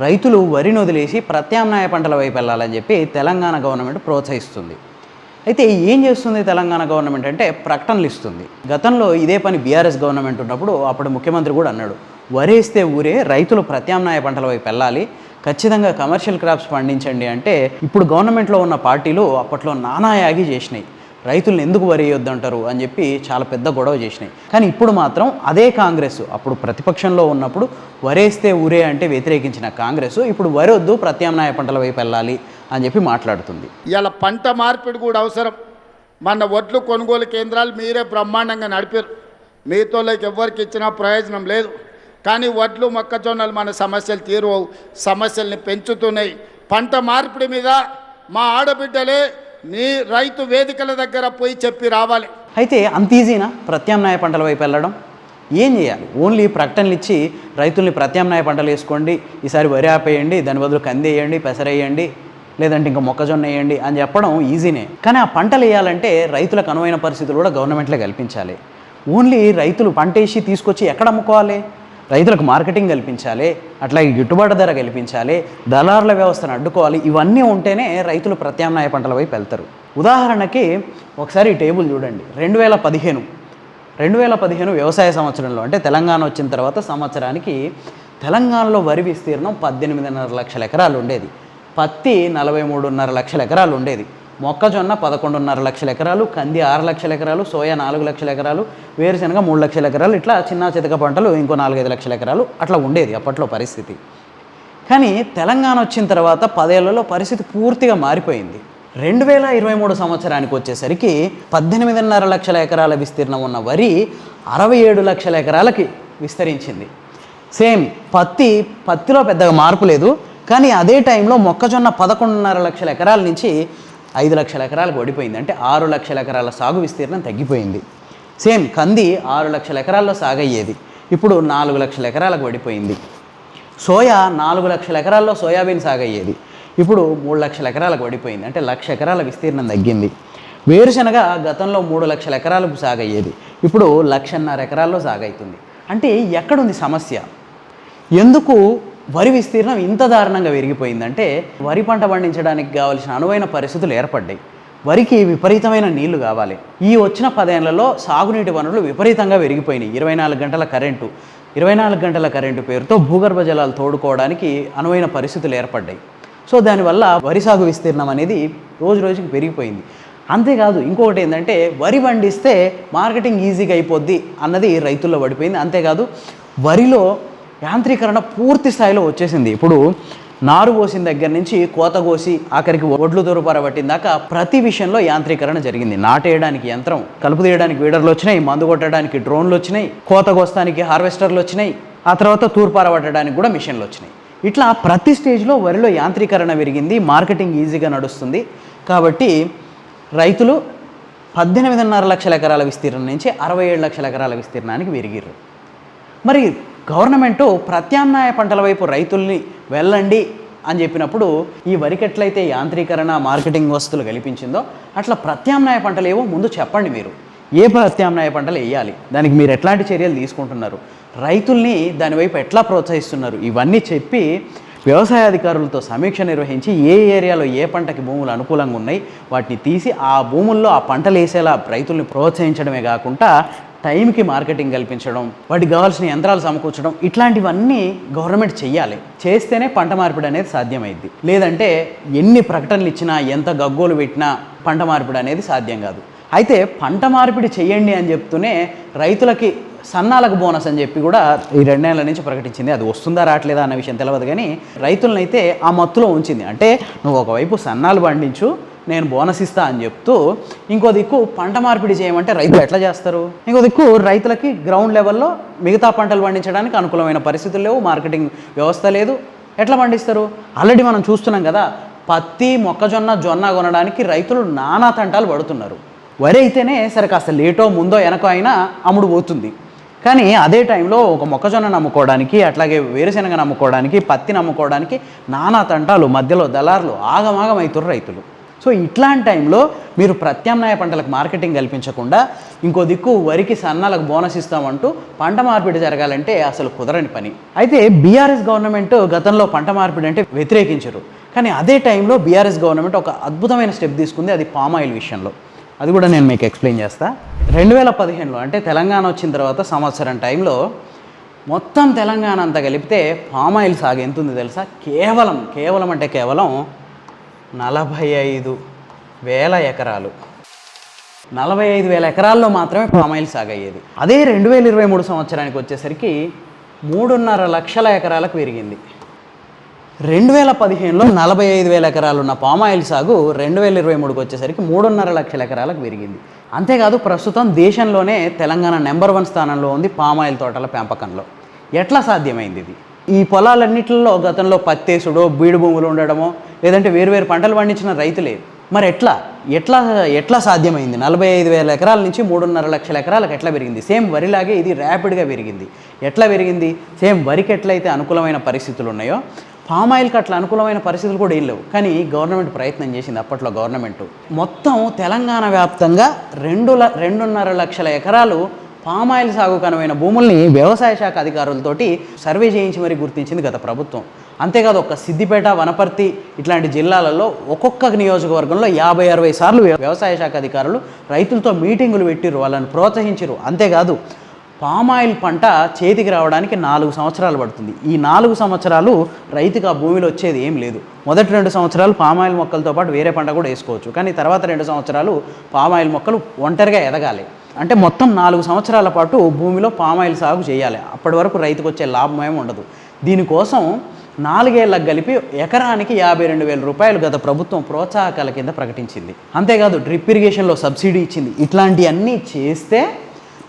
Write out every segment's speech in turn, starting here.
రైతులు వరిని వదిలేసి ప్రత్యామ్నాయ పంటల వైపు వెళ్ళాలని చెప్పి తెలంగాణ గవర్నమెంట్ ప్రోత్సహిస్తుంది. అయితే ఏం చేస్తుంది తెలంగాణ గవర్నమెంట్ అంటే ప్రకటనలు ఇస్తుంది. గతంలో ఇదే పని బీఆర్ఎస్ గవర్నమెంట్ ఉన్నప్పుడు అప్పుడు ముఖ్యమంత్రి కూడా అన్నాడు, వరేస్తే ఊరే రైతులు ప్రత్యామ్నాయ పంటల వైపు వెళ్ళాలి, ఖచ్చితంగా కమర్షియల్ క్రాప్స్ పండించండి అంటే ఇప్పుడు గవర్నమెంట్లో ఉన్న పార్టీలు అప్పట్లో నానాయాగి చేసినాయి. రైతులను ఎందుకు వరేయొద్దంటారు అని చెప్పి చాలా పెద్ద గొడవ చేసినాయి. కానీ ఇప్పుడు మాత్రం అదే కాంగ్రెస్ అప్పుడు ప్రతిపక్షంలో ఉన్నప్పుడు వరేస్తే ఊరే అంటే వ్యతిరేకించిన కాంగ్రెస్ ఇప్పుడు వరొద్దు ప్రత్యామ్నాయ పంటల వైపు వెళ్ళాలి అని చెప్పి మాట్లాడుతుంది. ఇలా పంట మార్పిడి కూడా అవసరం. మన వడ్లు కొనుగోలు కేంద్రాలు మీరే బ్రహ్మాండంగా నడిపారు, మీతోకి ఎవరికి ఇచ్చినా ప్రయోజనం లేదు. కానీ వడ్లు మొక్కజొన్నలు మన సమస్యలు తీరువవు, సమస్యల్ని పెంచుతున్నాయి. పంట మార్పిడి మీద మా ఆడబిడ్డలే నీ రైతు వేదికల దగ్గర పోయి చెప్పి రావాలి. అయితే అంత ఈజీనా ప్రత్యామ్నాయ పంటల వైపు వెళ్ళడం? ఏం చేయాలి? ఓన్లీ ప్రకటనలు ఇచ్చి రైతుల్ని ప్రత్యామ్నాయ పంటలు వేసుకోండి, ఈసారి వరి ఆపేయండి, దాని బదులు కంది వేయండి, పెసరేయండి, లేదంటే ఇంకా మొక్కజొన్న వేయండి అని చెప్పడం ఈజీనే. కానీ ఆ పంటలు వేయాలంటే రైతులకు అనువైన పరిస్థితులు కూడా గవర్నమెంట్లో కల్పించాలి. ఓన్లీ రైతులు పంట వేసి తీసుకొచ్చి ఎక్కడ అమ్ముకోవాలి? రైతులకు మార్కెటింగ్ కల్పించాలి, అట్లాగే గిట్టుబాటు ధర కల్పించాలి, దళారుల వ్యవస్థను అడ్డుకోవాలి. ఇవన్నీ ఉంటేనే రైతులు ప్రత్యామ్నాయ పంటల వైపు వెళ్తారు. ఉదాహరణకి ఒకసారి ఈ టేబుల్ చూడండి. 2015 వ్యవసాయ సంవత్సరంలో అంటే తెలంగాణ వచ్చిన తర్వాత సంవత్సరానికి తెలంగాణలో వరి విస్తీర్ణం 18.5 లక్షల ఎకరాలు ఉండేది, పత్తి 43.5 లక్షల ఎకరాలు ఉండేది, మొక్కజొన్న 11.5 లక్షల ఎకరాలు, కంది 6 లక్షల ఎకరాలు, సోయా 4 లక్షల ఎకరాలు, వేరుశనగ 3 లక్షల ఎకరాలు, ఇట్లా చిన్న చితక పంటలు ఇంకో 4-5 లక్షల ఎకరాలు అట్లా ఉండేది అప్పట్లో పరిస్థితి. కానీ తెలంగాణ వచ్చిన తర్వాత 10 ఏళ్లలో పరిస్థితి పూర్తిగా మారిపోయింది. 2023 సంవత్సరానికి వచ్చేసరికి 18.5 లక్షల ఎకరాల విస్తీర్ణం ఉన్న వరి 67 లక్షల ఎకరాలకి విస్తరించింది. సేమ్ పత్తిలో పెద్దగా మార్పు లేదు. కానీ అదే టైంలో మొక్కజొన్న 11.5 లక్షల ఎకరాల నుంచి 5 లక్షల ఎకరాలకు పడిపోయింది. అంటే 6 లక్షల ఎకరాల సాగు విస్తీర్ణం తగ్గిపోయింది. సేమ్ కంది 6 లక్షల ఎకరాల్లో సాగయ్యేది, ఇప్పుడు 4 లక్షల ఎకరాలకు పడిపోయింది. సోయా 4 లక్షల ఎకరాల్లో సోయాబీన్ సాగయ్యేది, ఇప్పుడు 3 లక్షల ఎకరాలకు పడిపోయింది. అంటే 1,00,000 ఎకరాల విస్తీర్ణం తగ్గింది. వేరుశనగ గతంలో 3 లక్షల ఎకరాలకు సాగయ్యేది, ఇప్పుడు 1,50,000 ఎకరాల్లో సాగవుతుంది. అంటే ఎక్కడుంది సమస్య? ఎందుకు వరి విస్తీర్ణం ఇంత దారుణంగా పెరిగిపోయిందంటే వరి పంట పండించడానికి కావాల్సిన అనువైన పరిస్థితులు ఏర్పడ్డాయి. వరికి విపరీతమైన నీళ్లు కావాలి. ఈ వచ్చిన 10 ఏళ్లలో సాగునీటి వనరులు విపరీతంగా పెరిగిపోయినాయి. 24 గంటల కరెంటు పేరుతో భూగర్భ జలాలు తోడుకోవడానికి అనువైన పరిస్థితులు ఏర్పడ్డాయి. సో దానివల్ల వరి సాగు విస్తీర్ణం అనేది రోజు రోజుకి పెరిగిపోయింది. అంతేకాదు ఇంకొకటి ఏంటంటే వరి పండిస్తే మార్కెటింగ్ ఈజీగా అయిపోద్ది అన్నది రైతుల్లో పడిపోయింది. అంతేకాదు వరిలో యాంత్రీకరణ పూర్తి స్థాయిలో వచ్చేసింది. ఇప్పుడు నారు పోసిన దగ్గర నుంచి కోత కోసి ఆఖరికి ఒడ్లు దొరపర పట్టిన దాకా ప్రతి విషయంలో యాంత్రీకరణ జరిగింది. నాటేయడానికి యంత్రం, కలుపు తీయడానికి వీడర్లు వచ్చినాయి, మందు కొట్టడానికి డ్రోన్లు వచ్చినాయి, కోత కోస్తానికి హార్వెస్టర్లు వచ్చినాయి, ఆ తర్వాత తూర్పార పట్టడానికి కూడా మిషన్లు వచ్చినాయి. ఇట్లా ప్రతి స్టేజ్లో వరిలో యాంత్రీకరణ పెరిగింది, మార్కెటింగ్ ఈజీగా నడుస్తుంది. కాబట్టి రైతులు 18.5 లక్షల ఎకరాల విస్తీర్ణం నుంచి 67 లక్షల ఎకరాల విస్తీర్ణానికి పెరిగిర్రు. మరి గవర్నమెంటు ప్రత్యామ్నాయ పంటల వైపు రైతుల్ని వెళ్ళండి అని చెప్పినప్పుడు ఈ వరికి ఎట్లయితే యాంత్రీకరణ మార్కెటింగ్ వస్తువులు కల్పించిందో అట్లా ప్రత్యామ్నాయ పంటలు ఏవో ముందు చెప్పండి. మీరు ఏ ప్రత్యామ్నాయ పంటలు వేయాలి, దానికి మీరు ఎట్లాంటి చర్యలు తీసుకుంటున్నారు, రైతుల్ని దానివైపు ఎట్లా ప్రోత్సహిస్తున్నారు, ఇవన్నీ చెప్పి వ్యవసాయ అధికారులతో సమీక్ష నిర్వహించి ఏ ఏరియాలో ఏ పంటకి భూములు అనుకూలంగా ఉన్నాయి వాటిని తీసి ఆ భూముల్లో ఆ పంటలు వేసేలా రైతుల్ని ప్రోత్సహించడమే కాకుండా టైంకి మార్కెటింగ్ కల్పించడం, వాటికి కావాల్సిన యంత్రాలు సమకూర్చడం, ఇట్లాంటివన్నీ గవర్నమెంట్ చెయ్యాలి. చేస్తేనే పంట మార్పిడి అనేది సాధ్యమైద్ది. లేదంటే ఎన్ని ప్రకటనలు ఇచ్చినా ఎంత గగ్గోలు పెట్టినా పంట మార్పిడి అనేది సాధ్యం కాదు. అయితే పంట మార్పిడి చెయ్యండి అని చెప్తూనే రైతులకి సన్నాలకు బోనస్ అని చెప్పి కూడా ఈ 2 ఏళ్ల నుంచి ప్రకటించింది. అది వస్తుందా రావట్లేదా అన్న విషయం తెలియదు, కానీ రైతులనైతే ఆ మత్తులో ఉంచింది. అంటే నువ్వు ఒకవైపు సన్నాలు పండించు, నేను బోనస్ ఇస్తా అని చెప్తూ ఇంకో దిక్కు పంట మార్పిడి చేయమంటే రైతులు ఎట్లా చేస్తారు? ఇంకో దిక్కు రైతులకి గ్రౌండ్ లెవెల్లో మిగతా పంటలు పండించడానికి అనుకూలమైన పరిస్థితులు లేవు, మార్కెటింగ్ వ్యవస్థ లేదు, ఎట్లా పండిస్తారు? ఆల్రెడీ మనం చూస్తున్నాం కదా, పత్తి, మొక్కజొన్న, జొన్న కొనడానికి రైతులు నానా తంటాలు పడుతున్నారు. వరి అయితేనే సరే కాస్త లేటో ముందో వెనకో అయినా అమ్ముడు పోతుంది. కానీ అదే టైంలో ఒక మొక్కజొన్న నమ్ముకోవడానికి, అట్లాగే వేరుశెనగ నమ్ముకోవడానికి, పత్తిని నమ్ముకోవడానికి నానా తంటాలు, మధ్యలో దళారులు ఆగమాగం అవుతారు రైతులు. సో ఇట్లాంటి టైంలో మీరు ప్రత్యామ్నాయ పంటలకు మార్కెటింగ్ కల్పించకుండా ఇంకో దిక్కు వరికి సన్నాలకు బోనస్ ఇస్తామంటూ పంట మార్పిడి జరగాలంటే అసలు కుదరని పని. అయితే బీఆర్ఎస్ గవర్నమెంట్ గతంలో పంట మార్పిడి అంటే వ్యతిరేకించరు, కానీ అదే టైంలో బీఆర్ఎస్ గవర్నమెంట్ ఒక అద్భుతమైన స్టెప్ తీసుకుంది, అది పామ్ ఆయిల్ విషయంలో. అది కూడా నేను మీకు ఎక్స్ప్లెయిన్ చేస్తా. 2015లో అంటే తెలంగాణ వచ్చిన తర్వాత సంవత్సరం టైంలో మొత్తం తెలంగాణ అంతా కలిపితే పామ్ ఆయిల్ సాగు ఎంత ఉంది తెలుసా? కేవలం 45,000 ఎకరాలు. 45,000 ఎకరాల్లో మాత్రమే పామ్ ఆయిల్ సాగు అయ్యేది. అదే 2023 సంవత్సరానికి వచ్చేసరికి 3.5 లక్షల ఎకరాలకు పెరిగింది. 2015లో 45,000 ఎకరాలు ఉన్న పామ్ ఆయిల్ సాగు 2023కి వచ్చేసరికి 3.5 లక్షల ఎకరాలకు పెరిగింది. అంతేకాదు ప్రస్తుతం దేశంలోనే తెలంగాణ నెంబర్ 1 స్థానంలో ఉంది పామ్ ఆయిల్ తోటల పెంపకంలో. ఎట్లా సాధ్యమైంది ఇది? ఈ పొలాలన్నింటిలో గతంలో పత్తేసుడో బీడు భూములు ఉండడమో లేదంటే వేరువేరు పంటలు పండించిన రైతులే. మరి ఎట్లా సాధ్యమైంది? 45,000 ఎకరాల నుంచి 3.5 లక్షల ఎకరాలకు ఎట్లా పెరిగింది? సేమ్ వరిలాగే ఇది ర్యాపిడ్గా పెరిగింది. ఎట్లా పెరిగింది? సేమ్ వరికి ఎట్లయితే అనుకూలమైన పరిస్థితులు ఉన్నాయో పామ్ ఆయిల్కి అట్లా అనుకూలమైన పరిస్థితులు కూడా ఏం లేవు. కానీ గవర్నమెంట్ ప్రయత్నం చేసింది. అప్పట్లో గవర్నమెంట్ మొత్తం తెలంగాణ వ్యాప్తంగా 2.5 లక్షల ఎకరాలు పామ్ ఆయిల్ సాగుకు అనువైన భూముల్ని వ్యవసాయ శాఖ అధికారులతోటి సర్వే చేయించి మరీ గుర్తించింది గత ప్రభుత్వం. అంతేకాదు ఒక్క సిద్దిపేట, వనపర్తి ఇట్లాంటి జిల్లాలలో ఒక్కొక్క నియోజకవర్గంలో 50-60 సార్లు వ్యవసాయ శాఖ అధికారులు రైతులతో మీటింగులు పెట్టిరు, వాళ్ళని ప్రోత్సహించరు. అంతేకాదు పామ్ ఆయిల్ పంట చేతికి రావడానికి 4 సంవత్సరాలు పడుతుంది. ఈ 4 సంవత్సరాలు రైతుకు ఆ భూమిలో వచ్చేది ఏం లేదు. మొదటి 2 సంవత్సరాలు పామ్ ఆయిల్ మొక్కలతో పాటు వేరే పంట కూడా వేసుకోవచ్చు, కానీ తర్వాత 2 సంవత్సరాలు పామ్ ఆయిల్ మొక్కలు ఒంటరిగా ఎదగాలి. అంటే మొత్తం 4 సంవత్సరాల పాటు భూమిలో పామ్ ఆయిల్ సాగు చేయాలి. అప్పటి వరకు రైతుకు వచ్చే లాభం ఏమి ఉండదు. దీనికోసం 4 ఏళ్ళకు కలిపి ఎకరానికి 52,000 రూపాయలు గత ప్రభుత్వం ప్రోత్సాహకాల కింద ప్రకటించింది. అంతేకాదు డ్రిప్ ఇరిగేషన్లో సబ్సిడీ ఇచ్చింది. ఇట్లాంటివన్నీ చేస్తే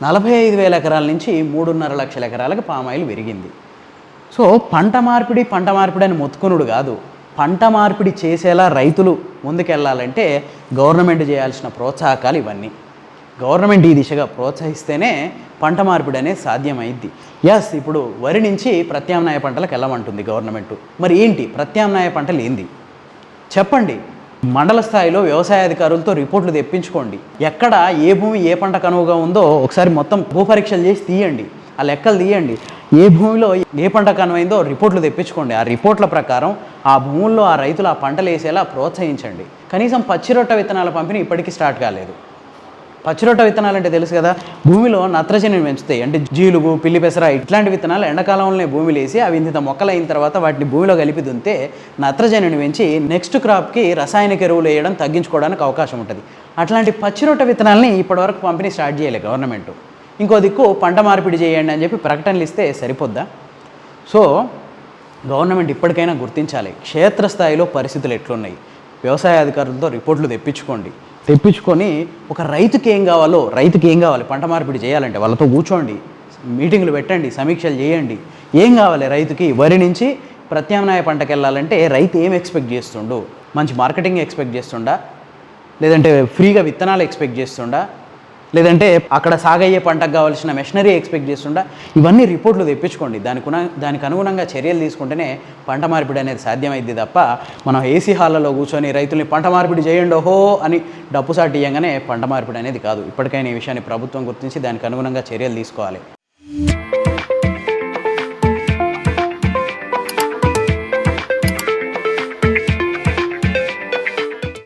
45,000 ఎకరాల నుంచి 3.5 లక్షల ఎకరాలకు పామ్ ఆయిల్ పెరిగింది. సో పంట మార్పిడి అని మొత్తుకునుడు కాదు, పంట మార్పిడి చేసేలా రైతులు ముందుకెళ్ళాలంటే గవర్నమెంట్ చేయాల్సిన ప్రోత్సాహకాలు ఇవన్నీ. గవర్నమెంట్ ఈ దిశగా ప్రోత్సహిస్తేనే పంట మార్పిడి అనేది సాధ్యమైద్ది. ఎస్, ఇప్పుడు వరి నుంచి ప్రత్యామ్నాయ పంటలకు వెళ్ళమంటుంది గవర్నమెంట్. మరి ఏంటి ప్రత్యామ్నాయ పంటలు ఏంది చెప్పండి? మండల స్థాయిలో వ్యవసాయ అధికారులతో రిపోర్ట్లు తెప్పించుకోండి. ఎక్కడ ఏ భూమి ఏ పంటకు అనువుగా ఉందో ఒకసారి మొత్తం భూపరీక్షలు చేసి తీయండి, ఆ లెక్కలు తీయండి. ఏ భూమిలో ఏ పంటకు అనువైందో రిపోర్ట్లు తెప్పించుకోండి. ఆ రిపోర్ట్ల ప్రకారం ఆ భూముల్లో ఆ రైతులు ఆ పంటలు వేసేలా ప్రోత్సహించండి. కనీసం పచ్చిరొట్ట విత్తనాల పంపిణీ ఇప్పటికీ స్టార్ట్ కాలేదు. పచ్చిరొట్ట విత్తనాలు అంటే తెలుసు కదా, భూమిలో నత్రజనిని పెంచుతాయి. అంటే జీలుగు, పిల్లి పెసర ఇట్లాంటి విత్తనాలు ఎండాకాలంలోనే భూమిలో వేసి అవి ఇంత మొక్కలైన తర్వాత వాటిని భూమిలో కలిపి దుంతే నత్రజనిని పెంచి నెక్స్ట్ క్రాప్కి రసాయనిక ఎరువులు వేయడం తగ్గించుకోవడానికి అవకాశం ఉంటుంది. అట్లాంటి పచ్చిరొట్ట విత్తనాలని ఇప్పటివరకు పంపిణీ స్టార్ట్ చేయలేదు గవర్నమెంట్. ఇంకో దిక్కు పంట మార్పిడి చేయండి అని చెప్పి ప్రకటనలు ఇస్తే సరిపోద్దా? సో గవర్నమెంట్ ఇప్పటికైనా గుర్తించాలి క్షేత్రస్థాయిలో పరిస్థితులు ఎట్లున్నాయి. వ్యవసాయ అధికారులతో రిపోర్ట్లు తెప్పించుకొని ఒక రైతుకి ఏం కావాలి పంట మార్పిడి చేయాలంటే వాళ్ళతో కూర్చోండి, మీటింగులు పెట్టండి, సమీక్షలు చేయండి. ఏం కావాలి రైతుకి? వరి నుంచి ప్రత్యామ్నాయ పంటకు వెళ్ళాలంటే రైతు ఏం ఎక్స్పెక్ట్ చేస్తుండు? మంచి మార్కెటింగ్ ఎక్స్పెక్ట్ చేస్తుండా, లేదంటే ఫ్రీగా విత్తనాలు ఎక్స్పెక్ట్ చేస్తుండా, లేదంటే అక్కడ సాగయ్యే పంటకు కావాల్సిన మెషినరీ ఎక్స్పెక్ట్ చేస్తుండా? ఇవన్నీ రిపోర్ట్లు తెప్పించుకోండి. దానికి అనుగుణంగా చర్యలు తీసుకుంటేనే పంట మార్పిడి అనేది సాధ్యమైద్ది తప్ప మనం ఏసీ హాల్లో కూర్చొని రైతుల్ని పంట మార్పిడి చేయండి ఓహో అని డప్పు సాటి ఇయ్యంగానే పంట మార్పిడి అనేది కాదు. ఇప్పటికైనా ఈ విషయాన్ని ప్రభుత్వం గుర్తించి దానికి అనుగుణంగా చర్యలు తీసుకోవాలి.